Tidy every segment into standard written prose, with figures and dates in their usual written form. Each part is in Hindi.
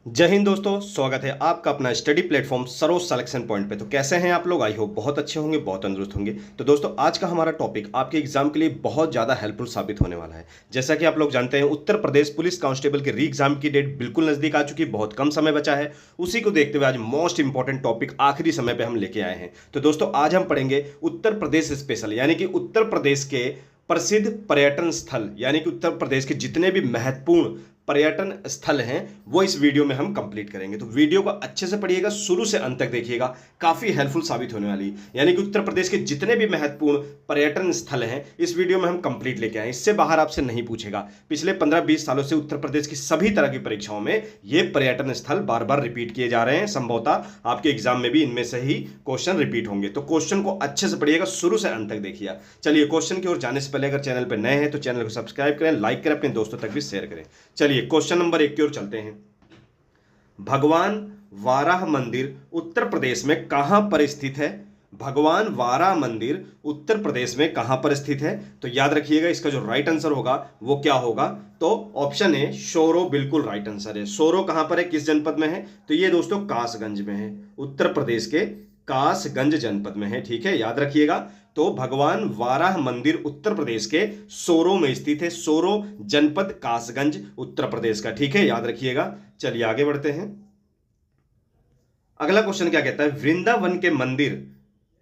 जय हिंद दोस्तों, स्वागत है आपका अपना study platform Saroj selection point पे। तो कैसे हैं आप लोग? आई होप बहुत अच्छे होंगे, बहुत तंदुरुस्त होंगे। तो दोस्तों, आज का हमारा टॉपिक आपके एग्जाम के लिए बहुत ज़्यादा हेल्पफुल साबित होने वाला है। जैसा कि आप लोग जानते हैं, उत्तर प्रदेश पुलिस कांस्टेबल के री एग्जाम की डेट बिल्कुल नज़दीक आ चुकी है, बहुत कम समय बचा है। उसी को देखते हुए आज मोस्ट इंपॉर्टेंट टॉपिक आखिरी समय पर हम लेके आए हैं। तो दोस्तों, आज हम पढ़ेंगे उत्तर प्रदेश स्पेशल, यानी कि उत्तर प्रदेश के प्रसिद्ध पर्यटन स्थल, यानी कि उत्तर प्रदेश के जितने भी महत्वपूर्ण पर्यटन स्थल हैं वो इस वीडियो में हम कंप्लीट करेंगे। तो वीडियो को अच्छे से पढ़िएगा, शुरू से अंत तक देखिएगा, काफी हेल्पफुल साबित होने वाली है। यानी कि उत्तर प्रदेश के जितने भी महत्वपूर्ण पर्यटन स्थल हैं इस वीडियो में हम कंप्लीट लेके आए। इससे बाहर आपसे नहीं पूछेगा। पिछले 15-20 सालों से उत्तर प्रदेश की सभी तरह की परीक्षाओं में ये पर्यटन स्थल बार बार रिपीट किए जा रहे हैं। संभवतः आपके एग्जाम में भी इनमें से ही क्वेश्चन रिपीट होंगे। तो क्वेश्चन को अच्छे से पढ़िएगा, शुरू से अंत तक देखिएगा। चलिए, क्वेश्चन की ओर जाने से पहले अगर चैनल पर नए हैं तो चैनल को सब्सक्राइब करें, लाइक करें, अपने दोस्तों तक भी शेयर करें। चलिए, क्वेश्चन नंबर 1 की ओर चलते हैं। भगवान वाराह मंदिर उत्तर प्रदेश में कहां पर स्थित है? भगवान वाराह मंदिर उत्तर प्रदेश में कहां पर स्थित है? तो याद रखिएगा, इसका जो राइट आंसर होगा वो क्या होगा? तो ऑप्शन है सोरो, बिल्कुल राइट आंसर है। सोरो कहां पर है, किस जनपद में है? तो ये दोस्तों कासगंज में है, उत्तर प्रदेश के कासगंज जनपद में है। ठीक है, याद रखिएगा। तो भगवान वाराह मंदिर उत्तर प्रदेश के सोरो में स्थित है। सोरो जनपद, कासगंज, उत्तर प्रदेश का। ठीक है, याद रखिएगा। चलिए आगे बढ़ते हैं। अगला क्वेश्चन क्या कहता है? वृंदावन के मंदिर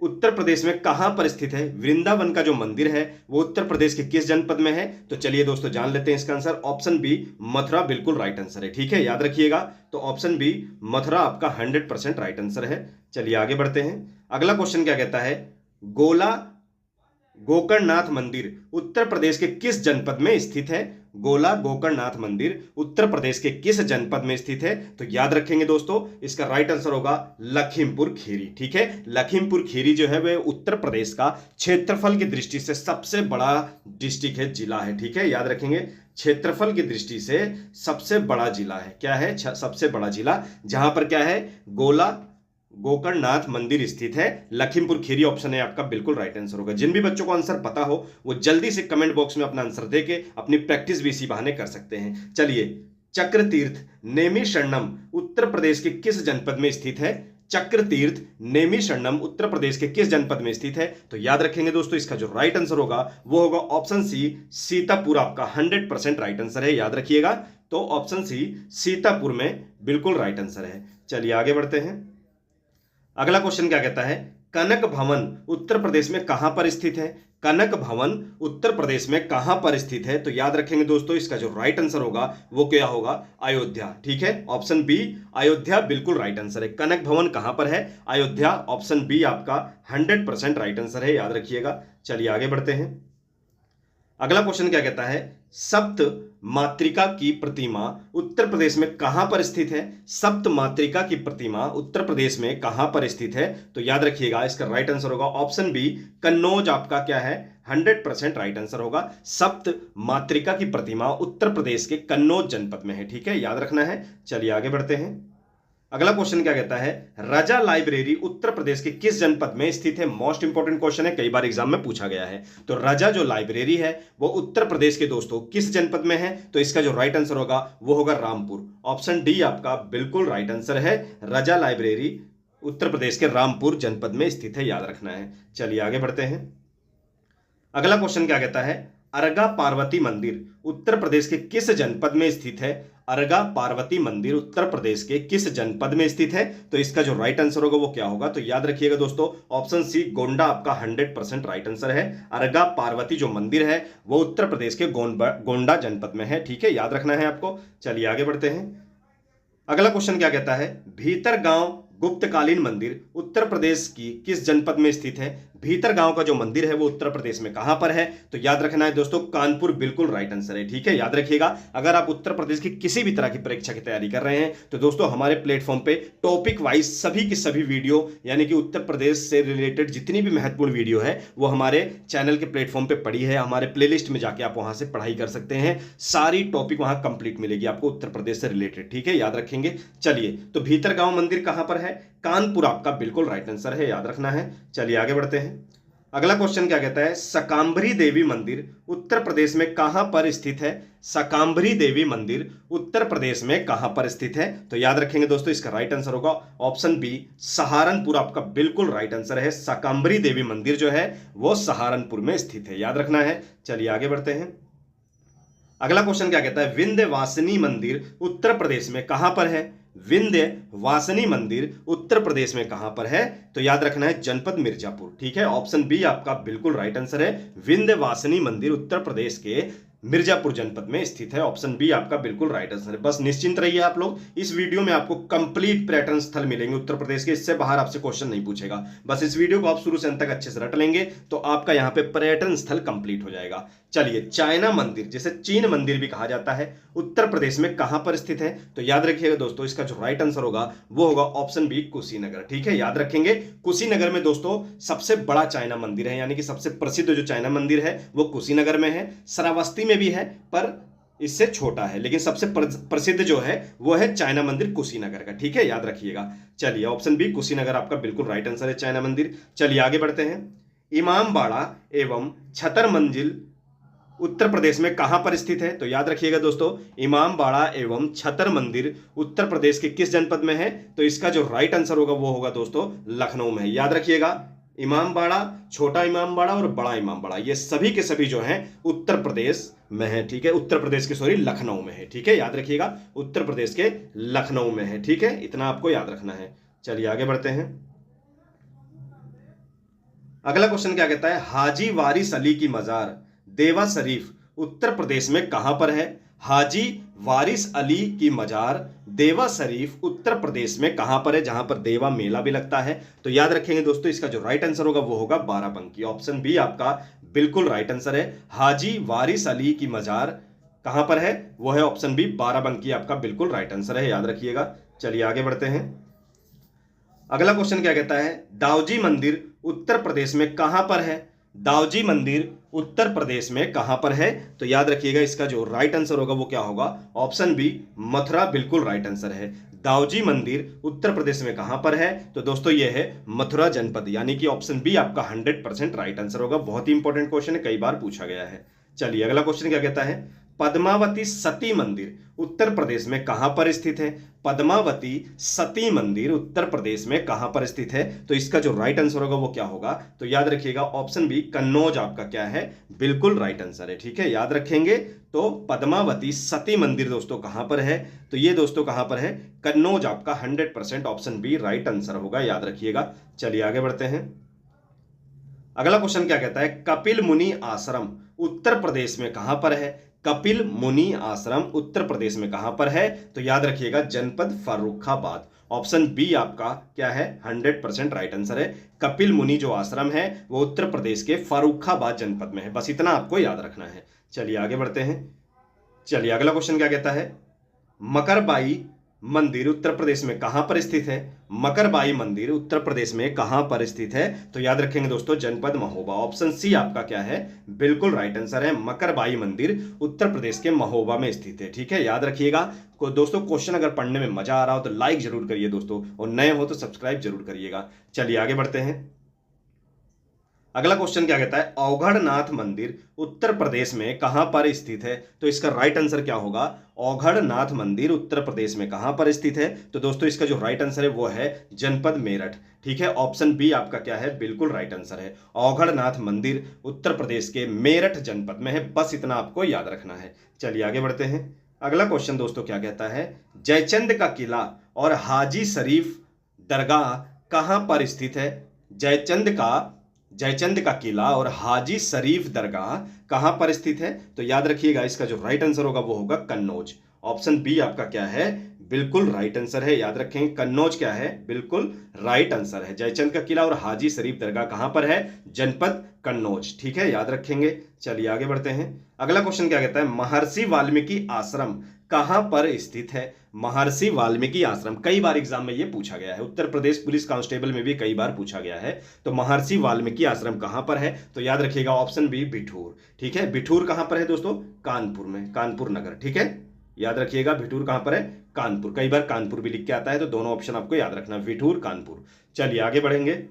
उत्तर प्रदेश में कहां पर स्थित है? वृंदावन का जो मंदिर है वो उत्तर प्रदेश के किस जनपद में है? तो चलिए दोस्तों, जान लेते हैं इसका आंसर। ऑप्शन बी मथुरा, बिल्कुल राइट आंसर है। ठीक है, याद रखिएगा। तो ऑप्शन बी मथुरा आपका 100% राइट आंसर है। चलिए आगे बढ़ते हैं। अगला क्वेश्चन क्या कहता है? गोला गोकर्णनाथ मंदिर उत्तर प्रदेश के किस जनपद में स्थित है? गोला गोकर्णनाथ मंदिर उत्तर प्रदेश के किस जनपद में स्थित है? तो याद रखेंगे दोस्तों, इसका राइट आंसर होगा लखीमपुर खीरी। ठीक है, लखीमपुर खीरी जो है वह उत्तर प्रदेश का क्षेत्रफल की दृष्टि से सबसे बड़ा डिस्ट्रिक्ट है, जिला है। ठीक है, याद रखेंगे, क्षेत्रफल की दृष्टि से सबसे बड़ा जिला है। क्या है? सबसे बड़ा जिला, जहां पर क्या है, गोला गोकर्णनाथ मंदिर स्थित है। लखीमपुर खीरी ऑप्शन है आपका, बिल्कुल राइट आंसर होगा। जिन भी बच्चों को आंसर पता हो वो जल्दी से कमेंट बॉक्स में अपना आंसर देके अपनी प्रैक्टिस भी इसी बहाने कर सकते हैं। चलिए, चक्र तीर्थ नेमी शरणम उत्तर प्रदेश के किस जनपद में स्थित है? चक्र तीर्थ नेमी शरणम उत्तर प्रदेश के किस जनपद में स्थित है? तो याद रखेंगे दोस्तों, इसका जो राइट आंसर होगा वो होगा ऑप्शन सी सीतापुर, आपका 100% राइट आंसर है। याद रखिएगा। तो ऑप्शन सी सीतापुर में बिल्कुल राइट आंसर है। चलिए आगे बढ़ते हैं। अगला क्वेश्चन क्या कहता है? कनक भवन उत्तर प्रदेश में कहां पर स्थित है? कनक भवन उत्तर प्रदेश में कहां पर स्थित है? तो याद रखेंगे दोस्तों, इसका जो राइट आंसर होगा वो क्या होगा? अयोध्या। ठीक है, ऑप्शन बी अयोध्या बिल्कुल राइट आंसर है। कनक भवन कहां पर है? अयोध्या। ऑप्शन बी आपका 100% राइट आंसर है, याद रखिएगा। चलिए आगे बढ़ते हैं। अगला क्वेश्चन क्या कहता है? सप्त मातृका की प्रतिमा उत्तर प्रदेश में कहां पर स्थित है? सप्त मातृका की प्रतिमा उत्तर प्रदेश में कहां पर स्थित है? तो याद रखिएगा, इसका राइट आंसर होगा ऑप्शन बी कन्नौज, आपका क्या है? 100% राइट आंसर होगा। सप्त मातृका की प्रतिमा उत्तर प्रदेश के कन्नौज जनपद में है। ठीक है, याद रखना है। चलिए आगे बढ़ते हैं। अगला क्वेश्चन क्या कहता है? रजा लाइब्रेरी उत्तर प्रदेश के किस जनपद में स्थित है? मोस्ट इंपोर्टेंट क्वेश्चन है, कई बार एग्जाम में पूछा गया है। तो रजा जो लाइब्रेरी है वो उत्तर प्रदेश के दोस्तों किस जनपद में है? तो इसका जो राइट आंसर होगा वो होगा रामपुर। ऑप्शन डी आपका बिल्कुल राइट आंसर है। रजा लाइब्रेरी उत्तर प्रदेश के रामपुर जनपद में स्थित है, याद रखना है। चलिए आगे बढ़ते हैं। अगला क्वेश्चन क्या कहता है? अरगा पार्वती मंदिर उत्तर प्रदेश के किस जनपद में स्थित है? अरगा पार्वती मंदिर उत्तर प्रदेश के किस जनपद में स्थित है? तो इसका जो राइट आंसर होगा वो क्या होगा? तो याद रखिएगा दोस्तों, ऑप्शन सी गोंडा आपका 100% राइट आंसर है। अरगा पार्वती जो मंदिर है वो उत्तर प्रदेश के गोंडा जनपद में है। ठीक है, याद रखना है आपको। चलिए आगे बढ़ते हैं। अगला क्वेश्चन क्या कहता है? भीतरगांव गुप्तकालीन मंदिर उत्तर प्रदेश की किस जनपद में स्थित है? भीतरगांव का जो मंदिर है वो उत्तर प्रदेश में कहां पर है? तो याद रखना है दोस्तों, कानपुर बिल्कुल राइट आंसर है। ठीक है, याद रखिएगा। अगर आप उत्तर प्रदेश की किसी भी तरह की परीक्षा की तैयारी कर रहे हैं तो दोस्तों हमारे प्लेटफॉर्म पे टॉपिक वाइज सभी की सभी वीडियो, यानी कि उत्तर प्रदेश से रिलेटेड जितनी भी महत्वपूर्ण वीडियो है वो हमारे चैनल के प्लेटफॉर्म पे पड़ी है। हमारे प्लेलिस्ट में जाके आप वहां से पढ़ाई कर सकते हैं। सारी टॉपिक वहां कंप्लीट मिलेगी आपको उत्तर प्रदेश से रिलेटेड। ठीक है, याद रखेंगे। चलिए, तो भीतरगांव मंदिर कहां पर है? कानपुर आपका बिल्कुल राइट आंसर है, याद रखना है। चलिए आगे बढ़ते हैं। अगला क्वेश्चन क्या कहता है? सकांबरी देवी मंदिर उत्तर प्रदेश में कहां पर स्थित है? शाकंभरी देवी मंदिर उत्तर प्रदेश में कहां पर स्थित है? तो याद रखेंगे दोस्तों, इसका राइट आंसर होगा ऑप्शन बी सहारनपुर। आपका बिल्कुल राइट आंसर है। शाकंभरी देवी मंदिर जो है वो सहारनपुर में स्थित है, याद रखना है। चलिए आगे बढ़ते हैं। अगला क्वेश्चन क्या कहता है? विंध्यवासिनी मंदिर उत्तर प्रदेश में कहां पर है? विंध्यवासिनी मंदिर उत्तर प्रदेश में कहां पर है? तो याद रखना है जनपद मिर्जापुर। ठीक है, ऑप्शन बी आपका बिल्कुल राइट आंसर है। विंध्यवासिनी मंदिर उत्तर प्रदेश के मिर्जापुर जनपद में स्थित है। ऑप्शन बी आपका बिल्कुल राइट आंसर है। बस निश्चिंत रहिए आप लोग, इस वीडियो में आपको कंप्लीट पर्यटन स्थल मिलेंगे उत्तर प्रदेश के, इससे बाहर आपसे क्वेश्चन नहीं पूछेगा। बस इस वीडियो को आप शुरू से अंत तक अच्छे से रट लेंगे तो आपका यहां पे पर्यटन स्थल कंप्लीट हो जाएगा। चलिए, चाइना मंदिर जिसे चीन मंदिर भी कहा जाता है उत्तर प्रदेश में कहां पर स्थित है? तो याद रखिएगा दोस्तों, इसका जो राइट आंसर होगा वो होगा ऑप्शन बी कुशीनगर। ठीक है, याद रखेंगे। कुशीनगर में दोस्तों सबसे बड़ा चाइना मंदिर है, यानी कि सबसे प्रसिद्ध जो चाइना मंदिर है वो कुशीनगर में है। श्रावस्ती में भी है पर इससे छोटा है, लेकिन सबसे प्रसिद्ध जो है वो है चाइना मंदिर कुशीनगर का। ठीक है, याद रखिएगा। चलिए, ऑप्शन बी कुशीनगर आपका बिल्कुल राइट आंसर है, चाइना मंदिर। चलिए आगे बढ़ते हैं। इमामबाड़ा एवं छतर मंजिल उत्तर प्रदेश में कहां पर स्थित है? तो याद रखिएगा दोस्तों, इमामबाड़ा एवं छतर मंदिर उत्तर प्रदेश के किस जनपद में है? तो इसका जो राइट आंसर होगा वो होगा दोस्तों लखनऊ में है। याद रखिएगा, इमामबाड़ा, छोटा इमामबाड़ा और बड़ा इमामबाड़ा ये सभी के सभी जो हैं उत्तर प्रदेश में है। ठीक है, उत्तर प्रदेश के सॉरी लखनऊ में है। ठीक है, याद रखिएगा, उत्तर प्रदेश के लखनऊ में है। ठीक है, इतना आपको याद रखना है। चलिए आगे बढ़ते हैं। अगला क्वेश्चन क्या कहता है? हाजी वारिस अली की मजार देवा शरीफ उत्तर प्रदेश में कहां पर है? हाजी वारिस अली की मजार देवा शरीफ उत्तर प्रदेश में कहां पर है, जहां पर देवा मेला भी लगता है? तो याद रखेंगे दोस्तों, इसका जो राइट आंसर होगा वो होगा बाराबंकी। ऑप्शन बी आपका बिल्कुल राइट आंसर है। हाजी वारिस अली की मजार कहां पर है? वो है ऑप्शन बी बाराबंकी, आपका बिल्कुल राइट आंसर है, याद रखिएगा। चलिए आगे बढ़ते हैं। अगला क्वेश्चन क्या कहता है? दाऊजी मंदिर उत्तर प्रदेश में कहां पर है? दाऊजी मंदिर उत्तर प्रदेश में कहां पर है? तो याद रखिएगा, इसका जो राइट आंसर होगा वो क्या होगा? ऑप्शन बी मथुरा बिल्कुल राइट आंसर है। दाऊजी मंदिर उत्तर प्रदेश में कहां पर है? तो दोस्तों ये है मथुरा जनपद, यानी कि ऑप्शन बी आपका 100% राइट आंसर होगा। बहुत ही इंपॉर्टेंट क्वेश्चन है, कई बार पूछा गया है। चलिए अगला क्वेश्चन क्या कहता है? पद्मावती सती मंदिर उत्तर प्रदेश में कहां पर स्थित है? पद्मावती सती मंदिर उत्तर प्रदेश में कहां पर स्थित है? तो इसका जो राइट आंसर होगा वो क्या होगा? तो याद रखिएगा, ऑप्शन बी कन्नौज आपका क्या है? बिल्कुल राइट आंसर है। ठीक है, याद रखेंगे। तो पद्मावती सती मंदिर दोस्तों कहां पर है? तो ये दोस्तों कहां पर है? कन्नौज आपका 100% ऑप्शन बी राइट आंसर होगा, याद रखिएगा। चलिए आगे बढ़ते हैं। अगला क्वेश्चन क्या कहता है? कपिल मुनि आश्रम उत्तर प्रदेश में कहां पर है? कपिल मुनि आश्रम उत्तर प्रदेश में कहां पर है? तो याद रखिएगा, जनपद फर्रुखाबाद। ऑप्शन बी आपका क्या है? 100% राइट आंसर है। कपिल मुनि जो आश्रम है वो उत्तर प्रदेश के फर्रुखाबाद जनपद में है। बस इतना आपको याद रखना है। चलिए आगे बढ़ते हैं। चलिए अगला क्वेश्चन क्या कहता है? मकरबाई मंदिर उत्तर प्रदेश में कहां पर स्थित है? मकरबाई मंदिर उत्तर प्रदेश में कहां पर स्थित है? तो याद रखेंगे दोस्तों, जनपद महोबा। ऑप्शन सी आपका क्या है? बिल्कुल राइट आंसर है। मकरबाई मंदिर उत्तर प्रदेश के महोबा में स्थित है। ठीक है, याद रखिएगा। दोस्तों क्वेश्चन अगर पढ़ने में मजा आ रहा हो तो लाइक जरूर करिए दोस्तों, और नए हो तो सब्सक्राइब जरूर करिएगा। चलिए आगे बढ़ते हैं। अगला क्वेश्चन क्या कहता है? औघड़नाथ मंदिर उत्तर प्रदेश में कहां पर स्थित है? तो इसका राइट आंसर क्या होगा? औघड़नाथ मंदिर उत्तर प्रदेश में कहां पर स्थित है? तो दोस्तों इसका जो राइट आंसर है वो है जनपद मेरठ। ठीक है, ऑप्शन बी आपका क्या है? बिल्कुल राइट आंसर है। औघड़नाथ मंदिर उत्तर प्रदेश के मेरठ जनपद में है। बस इतना आपको याद रखना है। चलिए आगे बढ़ते हैं। अगला क्वेश्चन दोस्तों क्या कहता है? जयचंद का किला और हाजी शरीफ दरगाह कहां पर स्थित है? जयचंद का किला और हाजी शरीफ दरगाह कहां पर स्थित है? तो याद रखिएगा, इसका जो राइट आंसर होगा वो होगा कन्नौज। ऑप्शन बी आपका क्या है? बिल्कुल राइट आंसर है, याद रखें। कन्नौज क्या है? बिल्कुल राइट आंसर है। जयचंद का किला और हाजी शरीफ दरगाह कहां पर है? जनपद कन्नौज। ठीक है, याद रखेंगे। चलिए आगे बढ़ते हैं। अगला क्वेश्चन क्या कहता है? महर्षि वाल्मीकि आश्रम कहां पर स्थित है? महर्षि वाल्मीकि आश्रम कई बार एग्जाम में ये पूछा गया है, उत्तर प्रदेश पुलिस कांस्टेबल में भी कई बार पूछा गया है। तो महर्षि वाल्मीकि आश्रम कहां पर है? तो याद रखिएगा, ऑप्शन बी बिठूर। ठीक है, बिठूर कहां पर है दोस्तों? कानपुर में, कानपुर नगर। ठीक है, याद रखिएगा, बिठूर कहां पर है? कानपुर। कई बार कानपुर भी लिख के आता है, तो दोनों ऑप्शन आपको याद रखना, बिठूर, कानपुर। चलिए आगे बढ़ेंगे।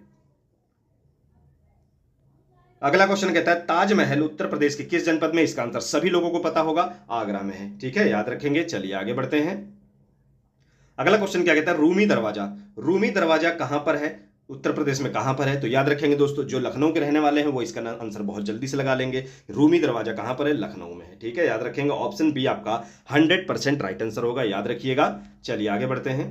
अगला क्वेश्चन कहता है ताजमहल उत्तर प्रदेश के किस जनपद में? इसका आंसर सभी लोगों को पता होगा, आगरा में है। ठीक है, याद रखेंगे। चलिए आगे बढ़ते हैं। अगला क्वेश्चन क्या कहता है? रूमी दरवाजा, रूमी दरवाजा कहां पर है? उत्तर प्रदेश में कहां पर है? तो याद रखेंगे दोस्तों, जो लखनऊ के रहने वाले हैं वो इसका आंसर बहुत जल्दी से लगा लेंगे। रूमी दरवाजा कहां पर है? लखनऊ में है। ठीक है, याद रखेंगे। ऑप्शन बी आपका 100% राइट आंसर होगा, याद रखिएगा। चलिए आगे बढ़ते हैं।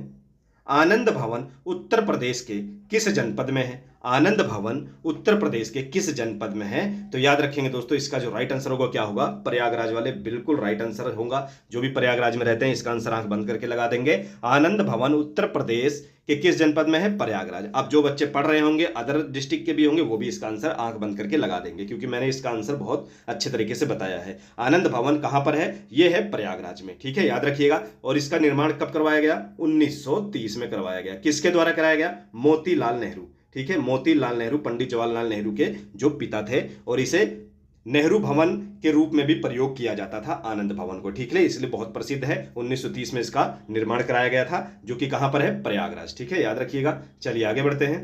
आनंद भवन उत्तर प्रदेश के किस जनपद में है? आनंद भवन उत्तर प्रदेश के किस जनपद में है? तो याद रखेंगे दोस्तों, इसका जो राइट आंसर होगा क्या होगा? प्रयागराज वाले बिल्कुल राइट आंसर होगा। जो भी प्रयागराज में रहते हैं इसका आंसर आंख बंद करके लगा देंगे। आनंद भवन उत्तर प्रदेश के किस जनपद में है? प्रयागराज। अब जो बच्चे पढ़ रहे होंगे अदर डिस्ट्रिक्ट के भी होंगे वो भी इसका आंसर आंख बंद करके लगा देंगे, क्योंकि मैंने इसका आंसर बहुत अच्छे तरीके से बताया है। आनंद भवन कहां पर है? यह है प्रयागराज में। ठीक है, याद रखिएगा। और इसका निर्माण कब करवाया गया? 1930 में करवाया गया। किसके द्वारा कराया गया? मोतीलाल नेहरू। ठीक है, मोतीलाल नेहरू पंडित जवाहरलाल नेहरू के जो पिता थे, और इसे नेहरू भवन के रूप में भी प्रयोग किया जाता था आनंद भवन को। ठीक है, इसलिए बहुत प्रसिद्ध है। 1930 में इसका निर्माण कराया गया था, जो कि कहां पर है? प्रयागराज। ठीक है, याद रखिएगा। चलिए आगे बढ़ते हैं।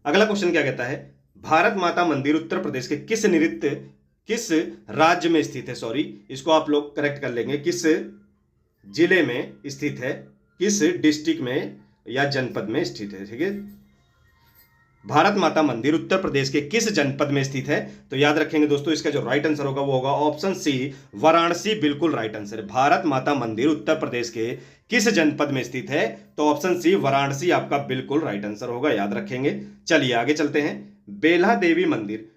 अगला क्वेश्चन क्या कहता है? भारत माता मंदिर उत्तर प्रदेश के किस राज्य में स्थित है? सॉरी, इसको आप लोग करेक्ट कर लेंगे। किस जिले में स्थित है? किस डिस्ट्रिक्ट में या जनपद में स्थित है? ठीक है, भारत माता मंदिर उत्तर प्रदेश के किस जनपद में स्थित है? तो याद रखेंगे दोस्तों, इसका जो राइट आंसर होगा वो होगा ऑप्शन सी, वाराणसी। बिल्कुल राइट आंसर है। भारत माता मंदिर उत्तर प्रदेश के किस जनपद में स्थित है? तो ऑप्शन सी, वाराणसी आपका बिल्कुल राइट आंसर होगा, याद रखेंगे। चलिए आगे चलते हैं। बेल्हा देवी मंदिर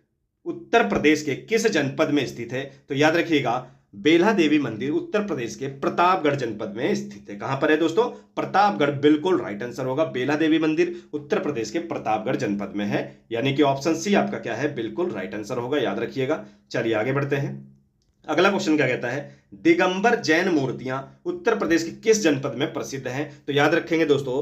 उत्तर प्रदेश के किस जनपद में स्थित है? तो याद रखिएगा, बेल्हा देवी मंदिर उत्तर प्रदेश के प्रतापगढ़ जनपद में स्थित है। कहां पर है दोस्तों? प्रतापगढ़। बिल्कुल राइट आंसर होगा। बेल्हा देवी मंदिर उत्तर प्रदेश के प्रतापगढ़ जनपद में है, यानी कि ऑप्शन सी आपका क्या है? बिल्कुल राइट आंसर होगा, याद रखिएगा। चलिए आगे बढ़ते हैं। अगला क्वेश्चन क्या कहता है? दिगंबर जैन मूर्तियां उत्तर प्रदेश के किस जनपद में प्रसिद्ध हैं? तो याद रखेंगे दोस्तों,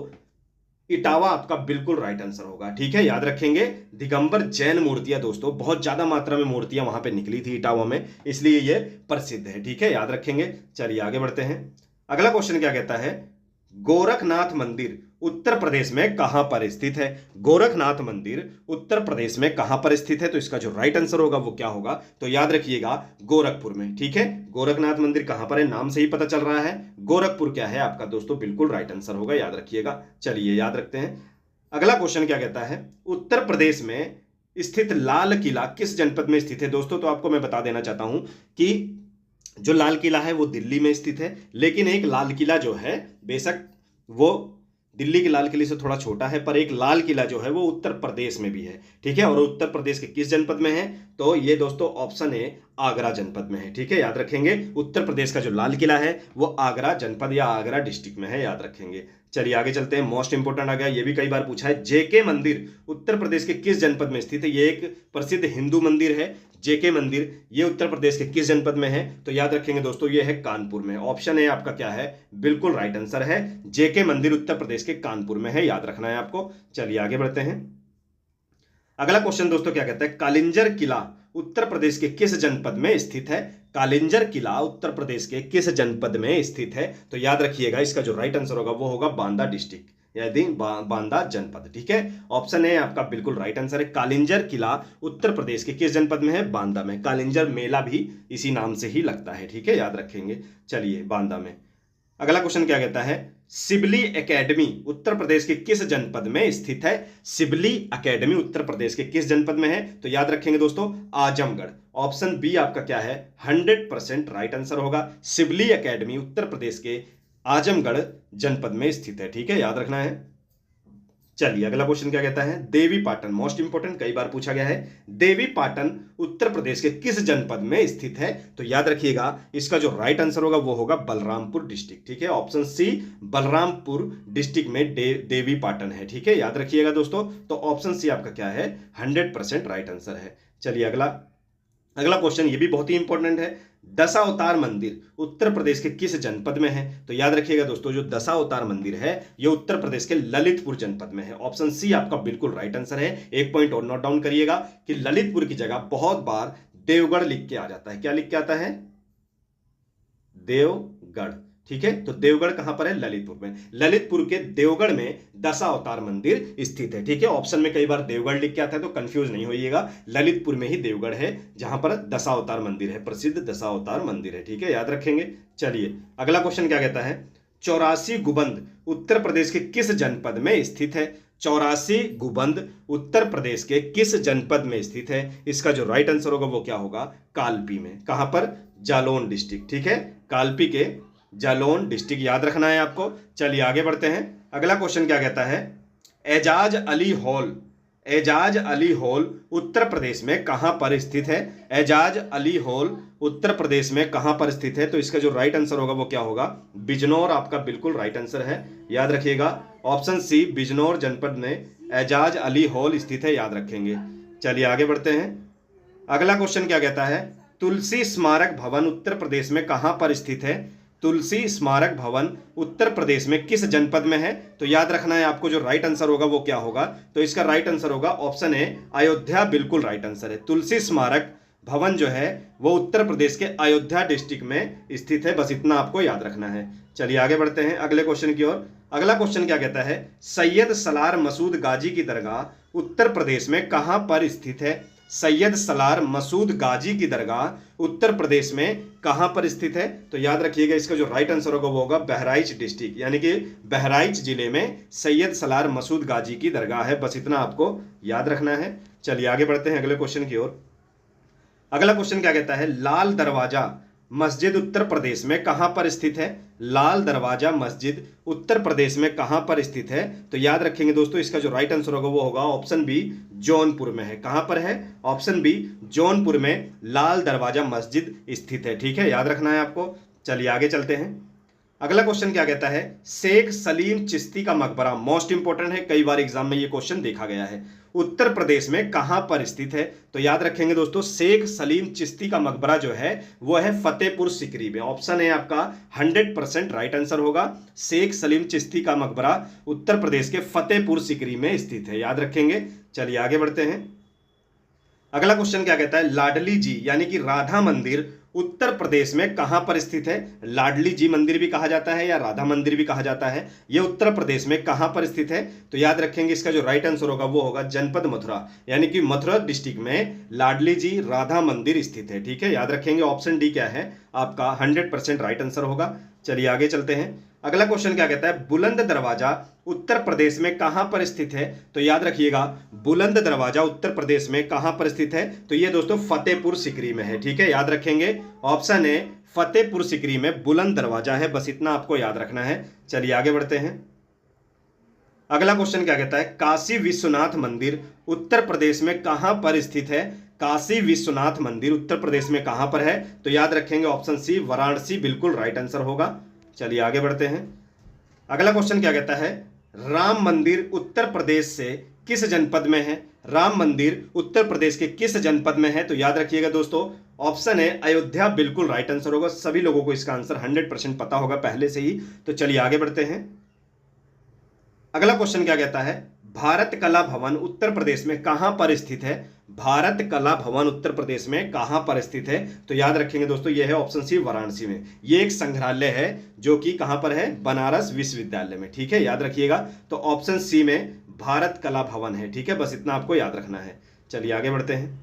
इटावा आपका बिल्कुल राइट आंसर होगा। ठीक है, याद रखेंगे। दिगंबर जैन मूर्तियां दोस्तों, बहुत ज्यादा मात्रा में मूर्तियां वहां पे निकली थी इटावा में, इसलिए ये प्रसिद्ध है। ठीक है, याद रखेंगे। चलिए आगे बढ़ते हैं। अगला क्वेश्चन क्या कहता है? गोरखनाथ मंदिर उत्तर प्रदेश में कहां पर स्थित है? गोरखनाथ मंदिर उत्तर प्रदेश में कहां पर स्थित है? तो इसका जो राइट आंसर होगा वो क्या होगा? तो याद रखिएगा, गोरखपुर में। ठीक है, गोरखनाथ मंदिर कहां पर है? नाम से ही पता चल रहा है। गोरखपुर क्या है आपका दोस्तों? बिल्कुल राइट आंसर होगा, याद रखिएगा। चलिए याद रखते हैं। अगला क्वेश्चन क्या कहता है? उत्तर प्रदेश में स्थित लाल किला किस जनपद में स्थित है? दोस्तों तो आपको मैं बता देना चाहता हूं कि जो लाल किला है वो दिल्ली में स्थित है, लेकिन एक लाल किला जो है, बेशक वो दिल्ली के लाल किले से थोड़ा छोटा है, पर एक लाल किला जो है वो उत्तर प्रदेश में भी है। ठीक है, और उत्तर प्रदेश के किस जनपद में है? तो ये दोस्तों ऑप्शन ए, आगरा जनपद में है। ठीक है, याद रखेंगे। उत्तर प्रदेश का जो लाल किला है वो आगरा जनपद या आगरा डिस्ट्रिक्ट में है, याद रखेंगे। चलिए आगे चलते हैं। मोस्ट इंपोर्टेंट आ गया, ये भी कई बार पूछा है। जेके मंदिर उत्तर प्रदेश के किस जनपद में स्थित है? ये एक प्रसिद्ध हिंदू मंदिर है। जेके मंदिर ये उत्तर प्रदेश के किस जनपद में है? तो याद रखेंगे दोस्तों, ये है कानपुर में। ऑप्शन ए आपका क्या है? बिल्कुल राइट आंसर है। जेके मंदिर उत्तर प्रदेश के कानपुर में है, याद रखना है आपको। चलिए आगे बढ़ते हैं। अगला क्वेश्चन दोस्तों क्या कहता है? कालिंजर किला उत्तर प्रदेश के किस जनपद में स्थित है? कालिंजर किला उत्तर प्रदेश के किस जनपद में स्थित है? तो याद रखिएगा, इसका जो राइट आंसर होगा वो होगा बांदा डिस्ट्रिक्ट, यानी बांदा जनपद। ठीक है, ऑप्शन ए आपका बिल्कुल राइट आंसर है। कालिंजर किला उत्तर प्रदेश के किस जनपद में है? बांदा में। कालिंजर मेला भी इसी नाम से ही लगता है। ठीक है, याद रखेंगे। चलिए, बांदा में। अगला क्वेश्चन क्या कहता है? सिबली एकेडमी उत्तर प्रदेश के किस जनपद में स्थित है? सिबली एकेडमी उत्तर प्रदेश के किस जनपद में है? तो याद रखेंगे दोस्तों, आजमगढ़। ऑप्शन बी आपका क्या है? 100% राइट आंसर होगा। सिबली एकेडमी उत्तर प्रदेश के आजमगढ़ जनपद में स्थित है। ठीक है, याद रखना है। चलिए अगला क्वेश्चन क्या कहता है? देवी पाटन, मोस्ट इंपोर्टेंट, कई बार पूछा गया है। देवी पाटन उत्तर प्रदेश के किस जनपद में स्थित है? तो याद रखिएगा, इसका जो राइट आंसर होगा वो होगा बलरामपुर डिस्ट्रिक्ट। ठीक है, ऑप्शन सी, बलरामपुर डिस्ट्रिक्ट में देवी पाटन है। ठीक है, याद रखिएगा दोस्तों। तो ऑप्शन सी आपका क्या है? 100% राइट आंसर है। चलिए अगला क्वेश्चन, ये भी बहुत ही इंपॉर्टेंट है। दशावतार मंदिर उत्तर प्रदेश के किस जनपद में है? तो याद रखिएगा दोस्तों, जो दशावतार मंदिर है ये उत्तर प्रदेश के ललितपुर जनपद में है। ऑप्शन सी आपका बिल्कुल राइट आंसर है। एक पॉइंट और नोट डाउन करिएगा कि ललितपुर की जगह बहुत बार देवगढ़ लिख के आ जाता है। क्या लिख के आता है? देवगढ़। ठीक है, तो देवगढ़ कहां पर है? ललितपुर में। ललितपुर के देवगढ़ में दशावतार मंदिर स्थित है। ठीक है, ऑप्शन में कई बार देवगढ़ लिख के आता है तो कंफ्यूज नहीं होइएगा, ललितपुर में ही देवगढ़ है जहां पर दशावतार मंदिर है, प्रसिद्ध दशावतार मंदिर है। ठीक है, याद रखेंगे। चलिए अगला क्वेश्चन क्या कहता है, 84 गुबंद उत्तर प्रदेश के किस जनपद में स्थित है? 84 गुबंद उत्तर प्रदेश के किस जनपद में स्थित है? इसका जो राइट आंसर होगा वो क्या होगा? कालपी में। कहां पर? जालौन डिस्ट्रिक्ट। ठीक है, कालपी के जालौन डिस्ट्रिक्ट याद रखना है आपको। चलिए आगे बढ़ते हैं। अगला क्वेश्चन क्या कहता है, एजाज अली हॉल, एजाज अली हॉल उत्तर प्रदेश में कहां पर स्थित है? एजाज अली हॉल उत्तर प्रदेश में कहां पर स्थित है? तो इसका जो राइट आंसर होगा वो क्या होगा? बिजनौर आपका बिल्कुल राइट आंसर है, याद रखिएगा। ऑप्शन सी, बिजनौर जनपद में एजाज अली हॉल स्थित है, याद रखेंगे। चलिए आगे बढ़ते हैं। अगला क्वेश्चन क्या कहता है, तुलसी स्मारक भवन उत्तर प्रदेश में कहां पर स्थित है? तुलसी स्मारक भवन उत्तर प्रदेश में किस जनपद में है? तो याद रखना है आपको, जो राइट आंसर होगा वो क्या होगा? तो इसका राइट आंसर होगा ऑप्शन ए, अयोध्या बिल्कुल राइट आंसर है। तुलसी स्मारक भवन जो है वो उत्तर प्रदेश के अयोध्या डिस्ट्रिक्ट में स्थित है, बस इतना आपको याद रखना है। चलिए आगे बढ़ते हैं अगले क्वेश्चन की ओर। अगला क्वेश्चन क्या कहता है, सैयद सलार मसूद गाजी की दरगाह उत्तर प्रदेश में कहां पर स्थित है? सैयद सलार मसूद गाजी की दरगाह उत्तर प्रदेश में कहां पर स्थित है? तो याद रखिएगा, इसका जो राइट आंसर होगा वो होगा बहराइच डिस्ट्रिक्ट, यानी कि बहराइच जिले में सैयद सलार मसूद गाजी की दरगाह है, बस इतना आपको याद रखना है। चलिए आगे बढ़ते हैं अगले क्वेश्चन की ओर। अगला क्वेश्चन क्या कहता है, लाल दरवाजा मस्जिद उत्तर प्रदेश में कहां पर स्थित है? लाल दरवाजा मस्जिद उत्तर प्रदेश में कहां पर स्थित है? तो याद रखेंगे दोस्तों, इसका जो राइट आंसर होगा वो होगा ऑप्शन बी, जौनपुर में है। कहां पर है? ऑप्शन बी, जौनपुर में लाल दरवाजा मस्जिद स्थित है। ठीक है, याद रखना है आपको। चलिए आगे चलते हैं। अगला क्वेश्चन क्या कहता है, शेख सलीम चिश्ती का मकबरा, मोस्ट इंपोर्टेंट है, कई बार एग्जाम में ये क्वेश्चन देखा गया है, उत्तर प्रदेश में कहां पर स्थित है? तो याद रखेंगे दोस्तों, शेख सलीम चिश्ती का मकबरा जो है वो है फतेहपुर सिकरी में। ऑप्शन है आपका 100% राइट आंसर होगा। शेख सलीम चिश्ती का मकबरा उत्तर प्रदेश के फतेहपुर सिकरी में स्थित है, याद रखेंगे। चलिए आगे बढ़ते हैं। अगला क्वेश्चन क्या कहता है, लाडली जी यानी कि राधा मंदिर उत्तर प्रदेश में कहां पर स्थित है? लाडली जी मंदिर भी कहा जाता है या राधा मंदिर भी कहा जाता है, यह उत्तर प्रदेश में कहां पर स्थित है? तो याद रखेंगे, इसका जो राइट आंसर होगा वो होगा जनपद मथुरा, यानी कि मथुरा डिस्ट्रिक्ट में लाडली जी राधा मंदिर स्थित है। ठीक है, याद रखेंगे। ऑप्शन डी क्या है आपका? 100% राइट आंसर होगा। चलिए आगे चलते हैं। अगला क्वेश्चन क्या कहता है, बुलंद दरवाजा उत्तर प्रदेश में कहां पर स्थित है? तो याद रखिएगा, बुलंद दरवाजा उत्तर प्रदेश में कहां पर स्थित है? तो ये दोस्तों फतेहपुर सिकरी में है। ठीक है, याद रखेंगे। ऑप्शन है फतेहपुर सिकरी में बुलंद दरवाजा है, बस इतना आपको याद रखना है। चलिए आगे बढ़ते हैं। अगला क्वेश्चन क्या कहता है, काशी विश्वनाथ मंदिर उत्तर प्रदेश में कहां पर स्थित है? काशी विश्वनाथ मंदिर उत्तर प्रदेश में कहां पर है? तो याद रखेंगे ऑप्शन सी, वाराणसी बिल्कुल राइट आंसर होगा। चलिए आगे बढ़ते हैं। अगला क्वेश्चन क्या कहता है, राम मंदिर उत्तर प्रदेश से किस जनपद में है? राम मंदिर उत्तर प्रदेश के किस जनपद में है? तो याद रखिएगा दोस्तों, ऑप्शन है अयोध्या बिल्कुल राइट आंसर होगा। सभी लोगों को इसका आंसर 100% पता होगा पहले से ही। तो चलिए आगे बढ़ते हैं। अगला क्वेश्चन क्या कहता है, भारत कला भवन उत्तर प्रदेश में कहां पर स्थित है? भारत कला भवन उत्तर प्रदेश में कहां पर स्थित है? तो याद रखेंगे दोस्तों, यह है ऑप्शन सी, वाराणसी में। यह एक संग्रहालय है जो कि कहां पर है? बनारस विश्वविद्यालय में। ठीक है, याद रखिएगा। तो ऑप्शन सी में भारत कला भवन है। ठीक है, बस इतना आपको याद रखना है। चलिए आगे बढ़ते हैं।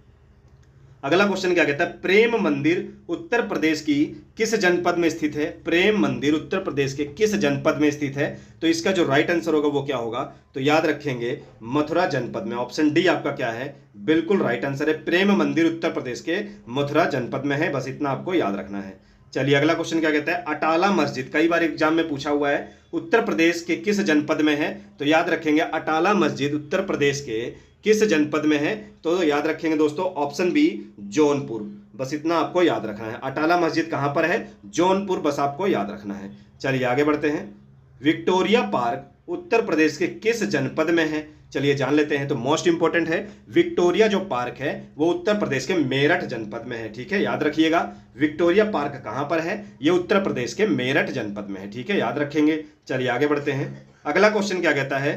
अगला क्वेश्चन क्या कहता है, प्रेम मंदिर उत्तर प्रदेश की किस जनपद में स्थित है? प्रेम मंदिर उत्तर प्रदेश के किस जनपद में स्थित है? तो इसका जो राइट आंसर होगा वो क्या होगा? तो याद रखेंगे मथुरा जनपद में। ऑप्शन डी आपका क्या है? बिल्कुल राइट आंसर है। प्रेम मंदिर उत्तर प्रदेश के मथुरा जनपद में है, बस इतना आपको याद रखना है। चलिए अगला क्वेश्चन क्या कहता है, अटाला मस्जिद, कई बार एग्जाम में पूछा हुआ है, उत्तर प्रदेश के किस जनपद में है? तो याद रखेंगे अटाला मस्जिद उत्तर प्रदेश के किस जनपद में है? तो याद रखेंगे दोस्तों, ऑप्शन बी, जौनपुर। बस इतना आपको याद रखना है। अटाला मस्जिद कहां पर है? जौनपुर, बस आपको याद रखना है। चलिए आगे बढ़ते हैं। विक्टोरिया पार्क उत्तर प्रदेश के किस जनपद में है? चलिए जान लेते हैं। तो मोस्ट इंपोर्टेंट है, विक्टोरिया जो पार्क है वो उत्तर प्रदेश के मेरठ जनपद में है। ठीक है, याद रखिएगा। विक्टोरिया पार्क कहां पर है? ये उत्तर प्रदेश के मेरठ जनपद में है। ठीक है, याद रखेंगे। चलिए आगे बढ़ते हैं। अगला क्वेश्चन क्या कहता है,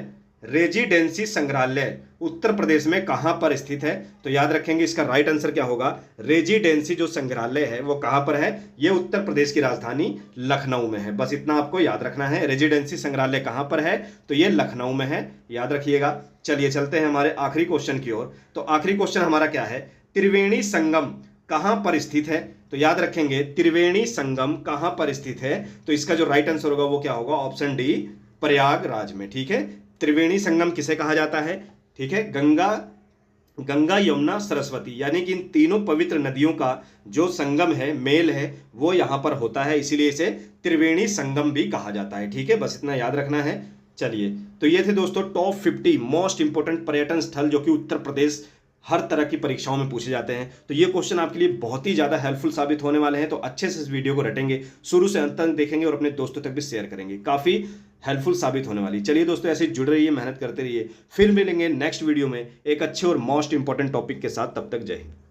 रेजिडेंसी संग्रहालय उत्तर प्रदेश में कहां पर स्थित है? तो याद रखेंगे इसका राइट आंसर क्या होगा, रेजिडेंसी जो संग्रहालय है वो कहां पर है? ये उत्तर प्रदेश की राजधानी लखनऊ में है। बस इतना आपको याद रखना है, रेजिडेंसी संग्रहालय कहां पर है? तो ये लखनऊ में है, याद रखिएगा। चलिए चलते हैं हमारे आखिरी क्वेश्चन की ओर। तो आखिरी क्वेश्चन हमारा क्या है, त्रिवेणी संगम कहां पर स्थित है? तो याद रखेंगे त्रिवेणी संगम कहां पर स्थित है? तो इसका जो राइट आंसर होगा वो क्या होगा, ऑप्शन डी, प्रयागराज में। ठीक है, त्रिवेणी संगम किसे कहा जाता है? ठीक है, गंगा यमुना सरस्वती, यानी कि इन तीनों पवित्र नदियों का जो संगम है, मेल है, वो यहां पर होता है, इसीलिए इसे त्रिवेणी संगम भी कहा जाता है। ठीक है, बस इतना याद रखना है। चलिए, तो ये थे दोस्तों टॉप 50 मोस्ट इंपोर्टेंट पर्यटन स्थल जो कि उत्तर प्रदेश हर तरह की परीक्षाओं में पूछे जाते हैं। तो ये क्वेश्चन आपके लिए बहुत ही ज़्यादा हेल्पफुल साबित होने वाले हैं, तो अच्छे से इस वीडियो को रटेंगे, शुरू से अंत तक देखेंगे और अपने दोस्तों तक भी शेयर करेंगे, काफ़ी हेल्पफुल साबित होने वाली। चलिए दोस्तों, ऐसे जुड़े रहिए, मेहनत करते रहिए, फिर मिलेंगे नेक्स्ट वीडियो में एक अच्छे और मोस्ट इंपॉर्टेंट टॉपिक के साथ। तब तक जय हिंद।